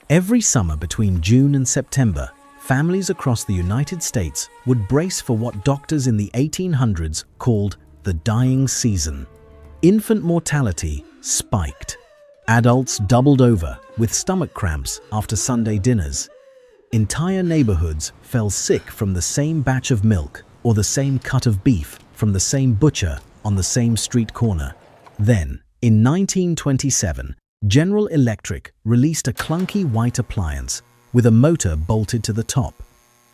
Every summer between June and September, families across the United States would brace for what doctors in the 1800s called the dying season. Infant mortality spiked. Adults doubled over with stomach cramps after Sunday dinners. Entire neighborhoods fell sick from the same batch of milk or the same cut of beef from the same butcher on the same street corner. Then, in 1927, General Electric released a clunky white appliance with a motor bolted to the top.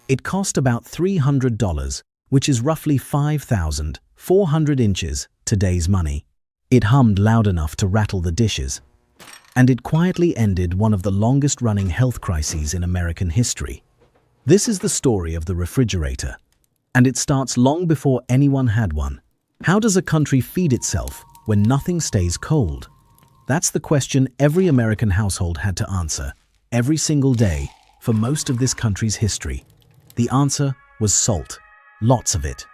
It cost about $300, which is roughly 5,400 inches today's money. It hummed loud enough to rattle the dishes. And it quietly ended one of the longest-running health crises in American history. This is the story of the refrigerator, and it starts long before anyone had one. How does a country feed itself when nothing stays cold? That's the question every American household had to answer, every single day, for most of this country's history. The answer was salt, lots of it.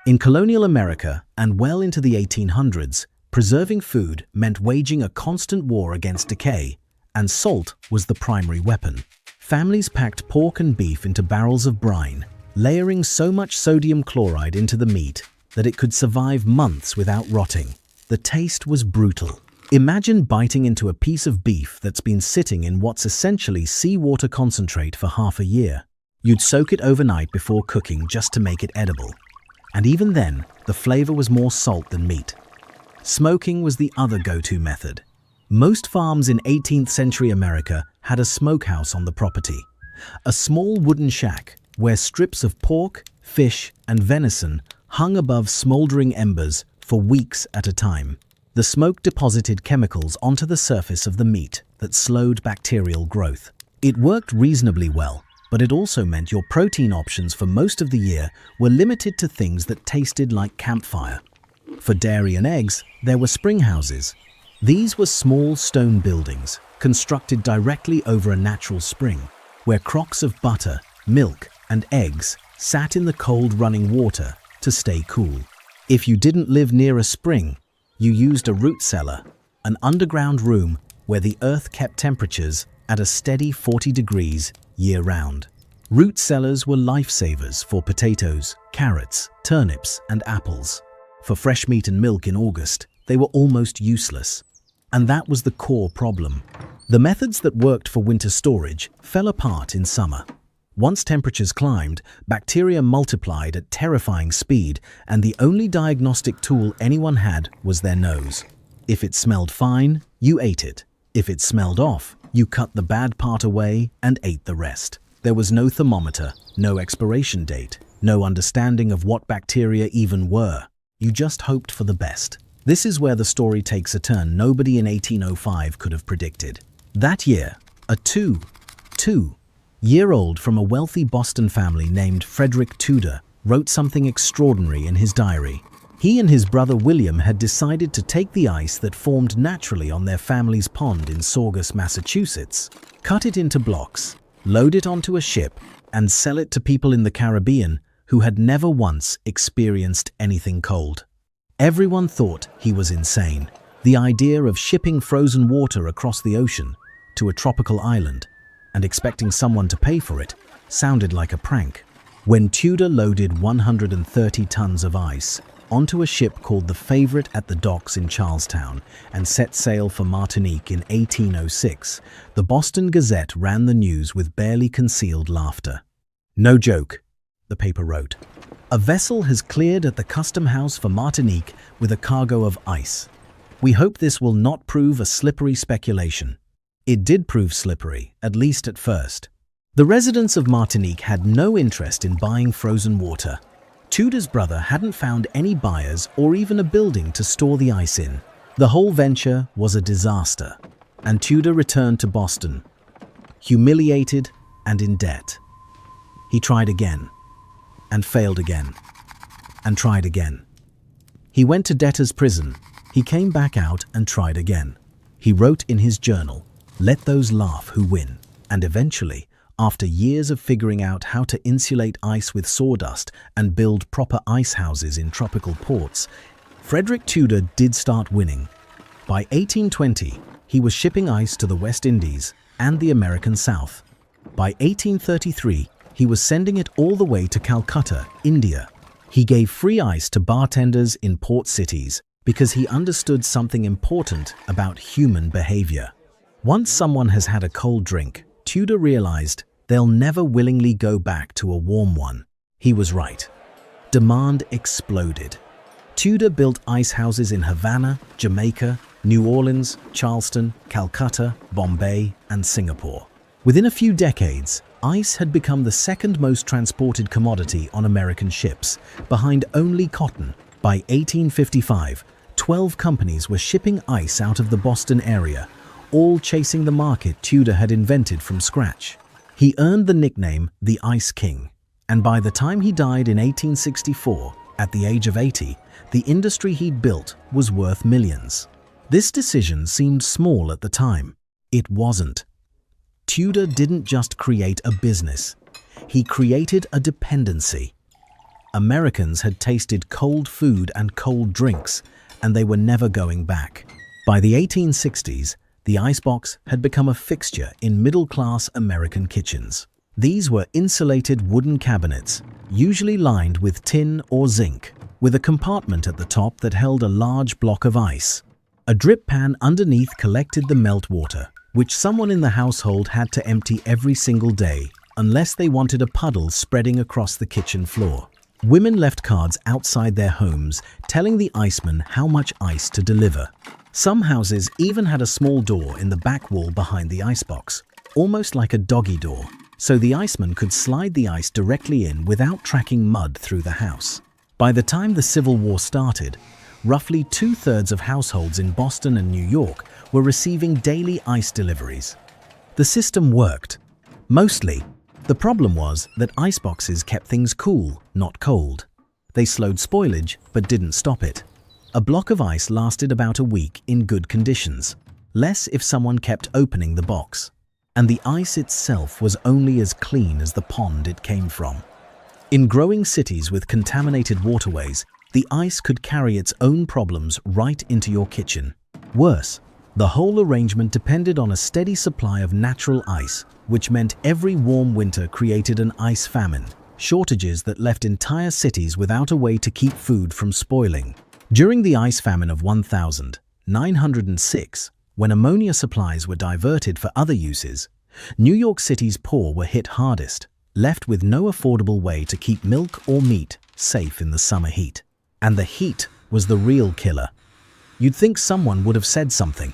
In colonial America and well into the 1800s, preserving food meant waging a constant war against decay, and salt was the primary weapon. Families packed pork and beef into barrels of brine, layering so much sodium chloride into the meat that it could survive months without rotting. The taste was brutal. Imagine biting into a piece of beef that's been sitting in what's essentially seawater concentrate for half a year. You'd soak it overnight before cooking just to make it edible. And even then, the flavor was more salt than meat. Smoking was the other go-to method. Most farms in 18th century America had a smokehouse on the property, a small wooden shack where strips of pork, fish, and venison hung above smoldering embers for weeks at a time. The smoke deposited chemicals onto the surface of the meat that slowed bacterial growth. It worked reasonably well, but it also meant your protein options for most of the year were limited to things that tasted like campfire. For dairy and eggs, there were spring houses. These were small stone buildings constructed directly over a natural spring, where crocks of butter, milk, and eggs sat in the cold running water to stay cool. If you didn't live near a spring, you used a root cellar, an underground room where the earth kept temperatures at a steady 40 degrees year-round. Root cellars were lifesavers for potatoes, carrots, turnips, and apples. For fresh meat and milk in August, they were almost useless. And that was the core problem. The methods that worked for winter storage fell apart in summer. Once temperatures climbed, bacteria multiplied at terrifying speed, and the only diagnostic tool anyone had was their nose. If it smelled fine, you ate it. If it smelled off, you cut the bad part away and ate the rest. There was no thermometer, no expiration date, no understanding of what bacteria even were. You just hoped for the best. This is where the story takes a turn nobody in 1805 could have predicted. That year, a two-year-old from a wealthy Boston family named Frederic Tudor wrote something extraordinary in his diary. He and his brother William had decided to take the ice that formed naturally on their family's pond in Saugus, Massachusetts, cut it into blocks, load it onto a ship, and sell it to people in the Caribbean who had never once experienced anything cold. Everyone thought he was insane. The idea of shipping frozen water across the ocean to a tropical island and expecting someone to pay for it sounded like a prank. When Tudor loaded 130 tons of ice onto a ship called the Favorite at the docks in Charlestown and set sail for Martinique in 1806, the Boston Gazette ran the news with barely concealed laughter. "No joke," the paper wrote. "A vessel has cleared at the custom house for Martinique with a cargo of ice. We hope this will not prove a slippery speculation." It did prove slippery, at least at first. The residents of Martinique had no interest in buying frozen water. Tudor's brother hadn't found any buyers or even a building to store the ice in. The whole venture was a disaster, and Tudor returned to Boston, humiliated and in debt. He tried again, and failed again, and tried again. He went to debtor's prison. He came back out and tried again. He wrote in his journal, "Let those laugh who win." And eventually, after years of figuring out how to insulate ice with sawdust and build proper ice houses in tropical ports, Frederic Tudor did start winning. By 1820, he was shipping ice to the West Indies, and the American South. By 1833, he was sending it all the way to Calcutta, India. He gave free ice to bartenders in port cities because he understood something important about human behavior. Once someone has had a cold drink, Tudor realized they'll never willingly go back to a warm one. He was right. Demand exploded. Tudor built ice houses in Havana, Jamaica, New Orleans, Charleston, Calcutta, Bombay, and Singapore. Within a few decades, ice had become the second most transported commodity on American ships, behind only cotton. By 1855, 12 companies were shipping ice out of the Boston area, all chasing the market Tudor had invented from scratch. He earned the nickname the Ice King, and by the time he died in 1864, at the age of 80, the industry he'd built was worth millions. This decision seemed small at the time. It wasn't. Tudor didn't just create a business. He created a dependency. Americans had tasted cold food and cold drinks, and they were never going back. By the 1860s, the icebox had become a fixture in middle-class American kitchens. These were insulated wooden cabinets, usually lined with tin or zinc, with a compartment at the top that held a large block of ice. A drip pan underneath collected the meltwater, which someone in the household had to empty every single day, unless they wanted a puddle spreading across the kitchen floor. Women left cards outside their homes telling the iceman how much ice to deliver. Some houses even had a small door in the back wall behind the icebox, almost like a doggy door, so the iceman could slide the ice directly in without tracking mud through the house. By the time the Civil War started, roughly 2/3 of households in Boston and New York were receiving daily ice deliveries. The system worked. Mostly. The problem was that iceboxes kept things cool, not cold. They slowed spoilage, but didn't stop it. A block of ice lasted about a week in good conditions, less if someone kept opening the box. And the ice itself was only as clean as the pond it came from. In growing cities with contaminated waterways, the ice could carry its own problems right into your kitchen. Worse, the whole arrangement depended on a steady supply of natural ice, which meant every warm winter created an ice famine, shortages that left entire cities without a way to keep food from spoiling. During the ice famine of 1906, when ammonia supplies were diverted for other uses, New York City's poor were hit hardest, left with no affordable way to keep milk or meat safe in the summer heat. And the heat was the real killer. You'd think someone would have said something.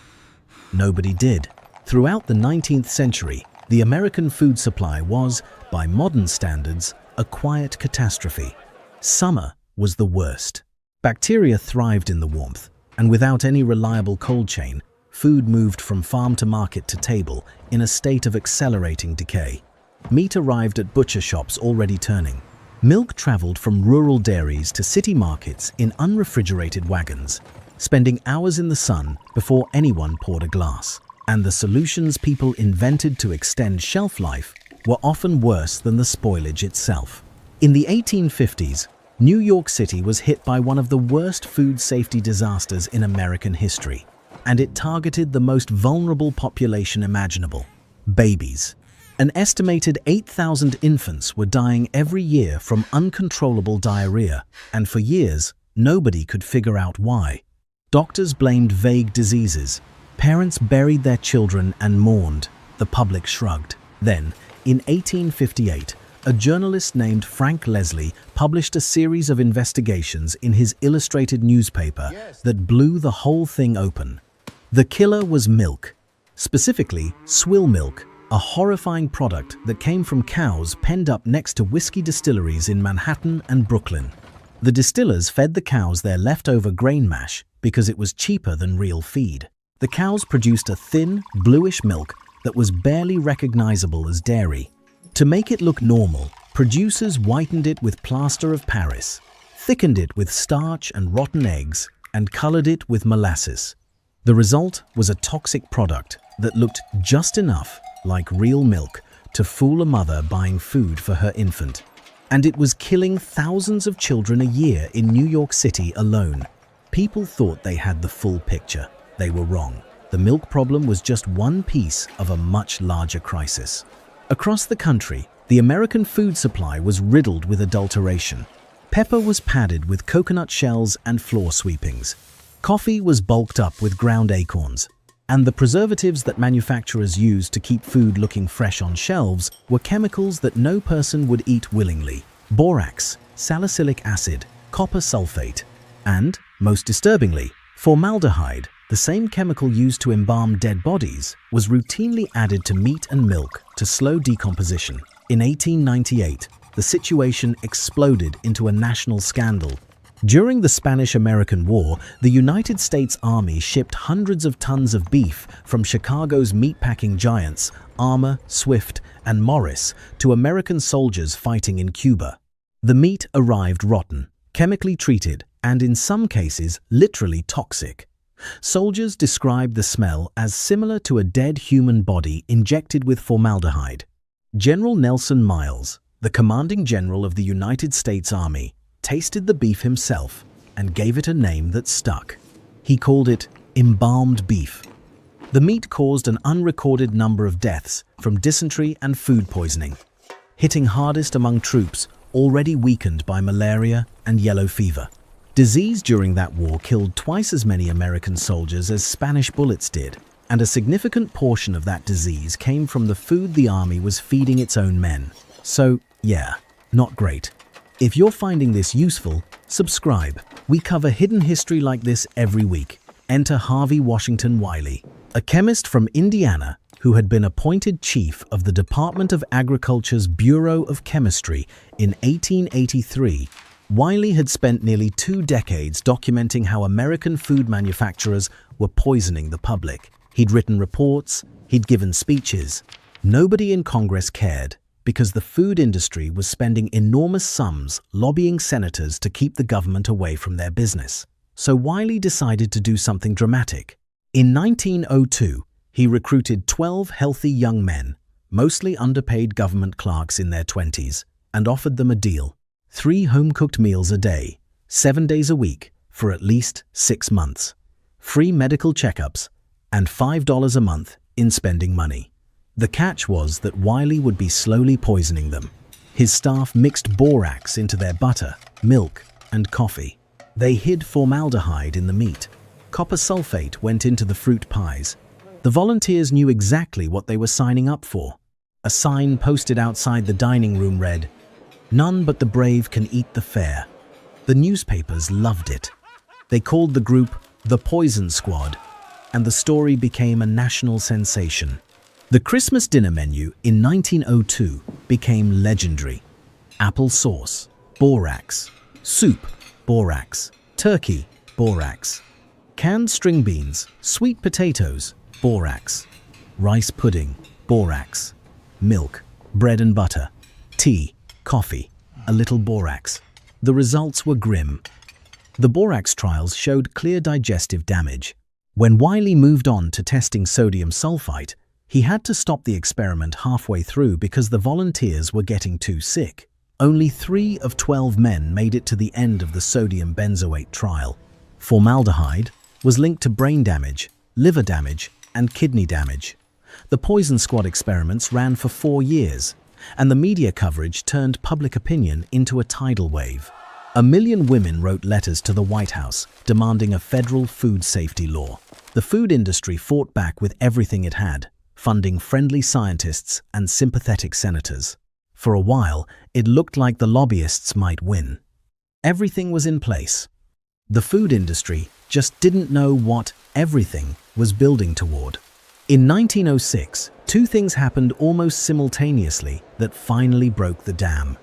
Nobody did. Throughout the 19th century, the American food supply was, by modern standards, a quiet catastrophe. Summer was the worst. Bacteria thrived in the warmth, and without any reliable cold chain, food moved from farm to market to table in a state of accelerating decay. Meat arrived at butcher shops already turning. Milk traveled from rural dairies to city markets in unrefrigerated wagons, spending hours in the sun before anyone poured a glass. And the solutions people invented to extend shelf life were often worse than the spoilage itself. In the 1850s, New York City was hit by one of the worst food safety disasters in American history, and it targeted the most vulnerable population imaginable: babies. An estimated 8,000 infants were dying every year from uncontrollable diarrhea, and for years, nobody could figure out why. Doctors blamed vague diseases. Parents buried their children and mourned. The public shrugged. Then, in 1858, a journalist named Frank Leslie published a series of investigations in his illustrated newspaper that blew the whole thing open. The killer was milk, specifically swill milk, a horrifying product that came from cows penned up next to whiskey distilleries in Manhattan and Brooklyn. The distillers fed the cows their leftover grain mash because it was cheaper than real feed. The cows produced a thin, bluish milk that was barely recognizable as dairy. To make it look normal, producers whitened it with plaster of Paris, thickened it with starch and rotten eggs, and colored it with molasses. The result was a toxic product that looked just enough like real milk to fool a mother buying food for her infant. And it was killing thousands of children a year in New York City alone. People thought they had the full picture. They were wrong. the milk problem was just one piece of a much larger crisis. Across the country, the American food supply was riddled with adulteration. Pepper was padded with coconut shells and floor sweepings. Coffee was bulked up with ground acorns. And the preservatives that manufacturers used to keep food looking fresh on shelves were chemicals that no person would eat willingly: borax, salicylic acid, copper sulfate, and, most disturbingly, formaldehyde, the same chemical used to embalm dead bodies, was routinely added to meat and milk to slow decomposition. In 1898, the situation exploded into a national scandal. During the Spanish-American War, the United States Army shipped hundreds of tons of beef from Chicago's meatpacking giants Armour, Swift, and Morris to American soldiers fighting in Cuba. The meat arrived rotten, chemically treated, and in some cases literally toxic. Soldiers described the smell as similar to a dead human body injected with formaldehyde. General Nelson Miles, the commanding general of the United States Army, tasted the beef himself and gave it a name that stuck. He called it embalmed beef. The meat caused an unrecorded number of deaths from dysentery and food poisoning, hitting hardest among troops already weakened by malaria and yellow fever. Disease during that war killed twice as many American soldiers as Spanish bullets did, and a significant portion of that disease came from the food the army was feeding its own men. So, yeah, not great. If you're finding this useful, subscribe. We cover hidden history like this every week. Enter Harvey Washington Wiley, a chemist from Indiana who had been appointed chief of the Department of Agriculture's Bureau of Chemistry in 1883. Wiley had spent nearly 2 decades documenting how American food manufacturers were poisoning the public. He'd written reports, he'd given speeches. Nobody in Congress cared, because the food industry was spending enormous sums lobbying senators to keep the government away from their business. So Wiley decided to do something dramatic. In 1902, he recruited 12 healthy young men, mostly underpaid government clerks in their 20s, and offered them a deal: 3 home-cooked meals a day, 7 days a week, for at least 6 months, free medical checkups, and $5 a month in spending money. The catch was that Wiley would be slowly poisoning them. His staff mixed borax into their butter, milk, and coffee. They hid formaldehyde in the meat. Copper sulfate went into the fruit pies. The volunteers knew exactly what they were signing up for. A sign posted outside the dining room read, "None but the brave can eat the fare." The newspapers loved it. They called the group the Poison Squad, and the story became a national sensation. The Christmas dinner menu in 1902 became legendary. Apple sauce, borax; soup, borax; turkey, borax; canned string beans; sweet potatoes, borax; rice pudding, borax; milk, bread and butter; tea, coffee, a little borax. The results were grim. The borax trials showed clear digestive damage. When Wiley moved on to testing sodium sulfite, he had to stop the experiment halfway through because the volunteers were getting too sick. Only 3 of 12 men made it to the end of the sodium benzoate trial. Formaldehyde was linked to brain damage, liver damage, and kidney damage. The Poison Squad experiments ran for 4 years, and the media coverage turned public opinion into a tidal wave. 1 million women wrote letters to the White House demanding a federal food safety law. The food industry fought back with everything it had, funding friendly scientists and sympathetic senators. For a while, it looked like the lobbyists might win. Everything was in place. The food industry just didn't know what everything was building toward. In 1906, 2 things happened almost simultaneously that finally broke the dam.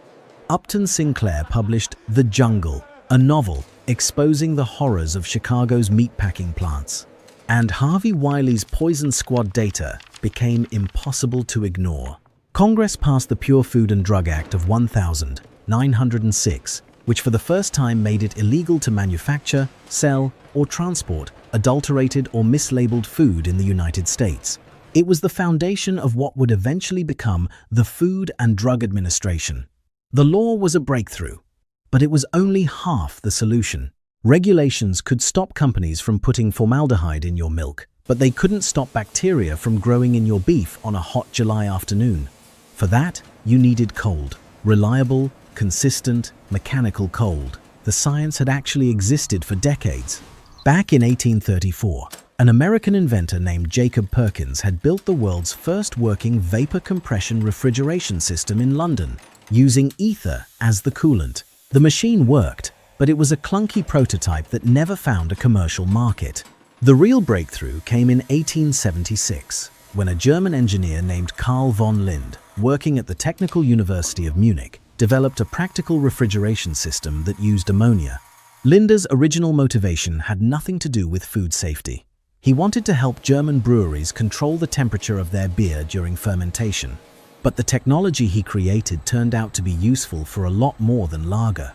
Upton Sinclair published The Jungle, a novel exposing the horrors of Chicago's meatpacking plants. And Harvey Wiley's Poison Squad data became impossible to ignore. Congress passed the Pure Food and Drug Act of 1906, which for the first time made it illegal to manufacture, sell, or transport adulterated or mislabeled food in the United States. It was the foundation of what would eventually become the Food and Drug Administration. The law was a breakthrough, but it was only half the solution. Regulations could stop companies from putting formaldehyde in your milk, but they couldn't stop bacteria from growing in your beef on a hot July afternoon. For that, you needed cold, reliable, consistent, mechanical cold. The science had actually existed for decades. Back in 1834, an American inventor named Jacob Perkins had built the world's first working vapor compression refrigeration system in London, using ether as the coolant. The machine worked, but it was a clunky prototype that never found a commercial market. The real breakthrough came in 1876, when a German engineer named Carl von Linde, working at the Technical University of Munich, developed a practical refrigeration system that used ammonia. Linde's original motivation had nothing to do with food safety. He wanted to help German breweries control the temperature of their beer during fermentation. But the technology he created turned out to be useful for a lot more than lager.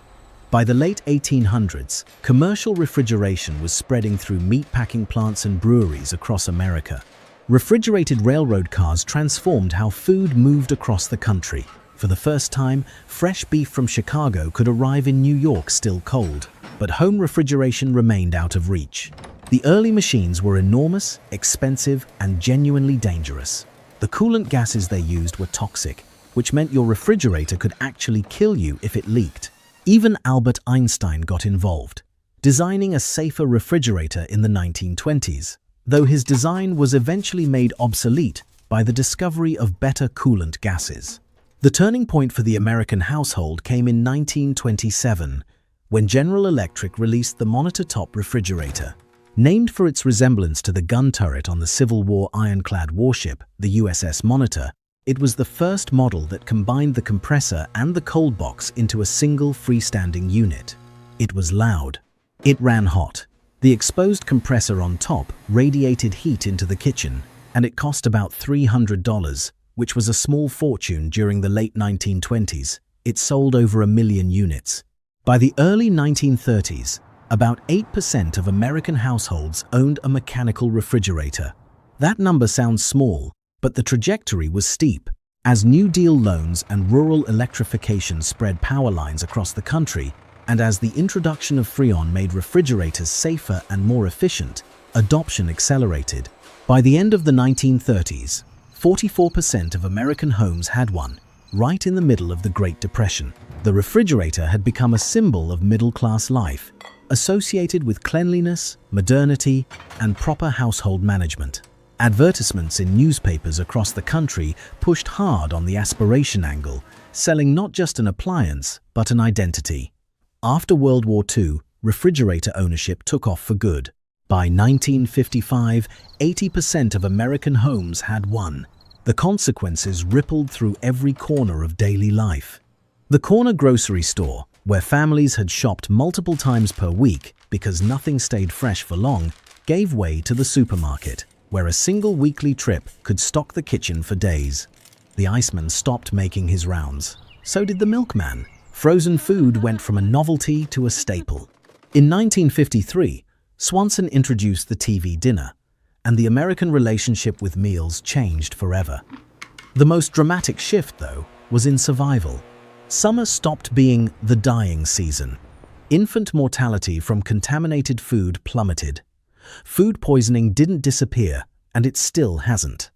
By the late 1800s, commercial refrigeration was spreading through meatpacking plants and breweries across America. Refrigerated railroad cars transformed how food moved across the country. For the first time, fresh beef from Chicago could arrive in New York still cold, but home refrigeration remained out of reach. The early machines were enormous, expensive, and genuinely dangerous. The coolant gases they used were toxic, which meant your refrigerator could actually kill you if it leaked. Even Albert Einstein got involved, designing a safer refrigerator in the 1920s, though his design was eventually made obsolete by the discovery of better coolant gases. The turning point for the American household came in 1927, when General Electric released the Monitor-top refrigerator. Named for its resemblance to the gun turret on the Civil War ironclad warship, the USS Monitor, it was the first model that combined the compressor and the cold box into a single freestanding unit. It was loud. It ran hot. The exposed compressor on top radiated heat into the kitchen, and it cost about $300, which was a small fortune during the late 1920s. It sold over 1 million units. By the early 1930s, about 8% of American households owned a mechanical refrigerator. That number sounds small, but the trajectory was steep. As New Deal loans and rural electrification spread power lines across the country, and as the introduction of Freon made refrigerators safer and more efficient, adoption accelerated. By the end of the 1930s, 44% of American homes had one, right in the middle of the Great Depression. The refrigerator had become a symbol of middle-class life, associated with cleanliness, modernity, and proper household management. Advertisements in newspapers across the country pushed hard on the aspiration angle, selling not just an appliance, but an identity. After World War II, refrigerator ownership took off for good. By 1955, 80% of American homes had one. The consequences rippled through every corner of daily life. The corner grocery store, where families had shopped multiple times per week because nothing stayed fresh for long, gave way to the supermarket, where a single weekly trip could stock the kitchen for days. The iceman stopped making his rounds. So did the milkman. Frozen food went from a novelty to a staple. In 1953, Swanson introduced the TV dinner, and the American relationship with meals changed forever. The most dramatic shift, though, was in survival. Summer stopped being the dying season. Infant mortality from contaminated food plummeted. Food poisoning didn't disappear, and it still hasn't.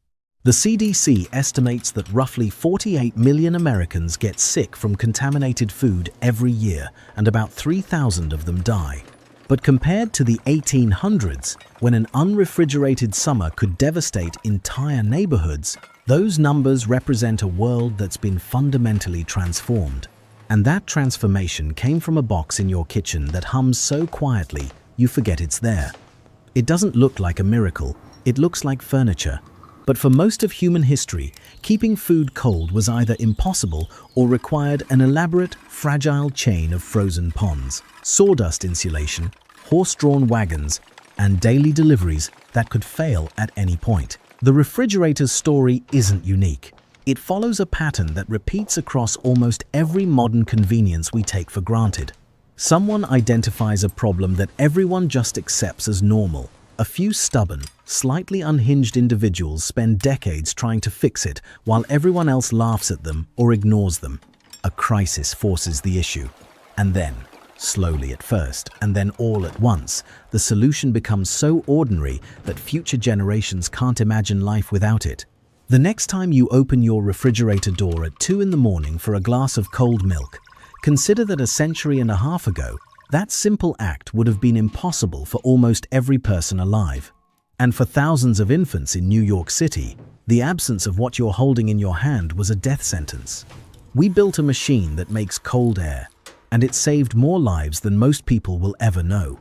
The CDC estimates that roughly 48 million Americans get sick from contaminated food every year, and about 3,000 of them die. But compared to the 1800s, when an unrefrigerated summer could devastate entire neighborhoods, those numbers represent a world that's been fundamentally transformed. And that transformation came from a box in your kitchen that hums so quietly you forget it's there. It doesn't look like a miracle, it looks like furniture. But for most of human history, keeping food cold was either impossible or required an elaborate, fragile chain of frozen ponds, sawdust insulation, horse-drawn wagons, and daily deliveries that could fail at any point. The refrigerator's story isn't unique. It follows a pattern that repeats across almost every modern convenience we take for granted. Someone identifies a problem that everyone just accepts as normal. A few stubborn, slightly unhinged individuals spend decades trying to fix it while everyone else laughs at them or ignores them. A crisis forces the issue. And then, slowly at first, and then all at once, the solution becomes so ordinary that future generations can't imagine life without it. The next time you open your refrigerator door at 2 in the morning for a glass of cold milk, consider that a century and a half ago, that simple act would have been impossible for almost every person alive. And for thousands of infants in New York City, the absence of what you're holding in your hand was a death sentence. We built a machine that makes cold air, and it saved more lives than most people will ever know.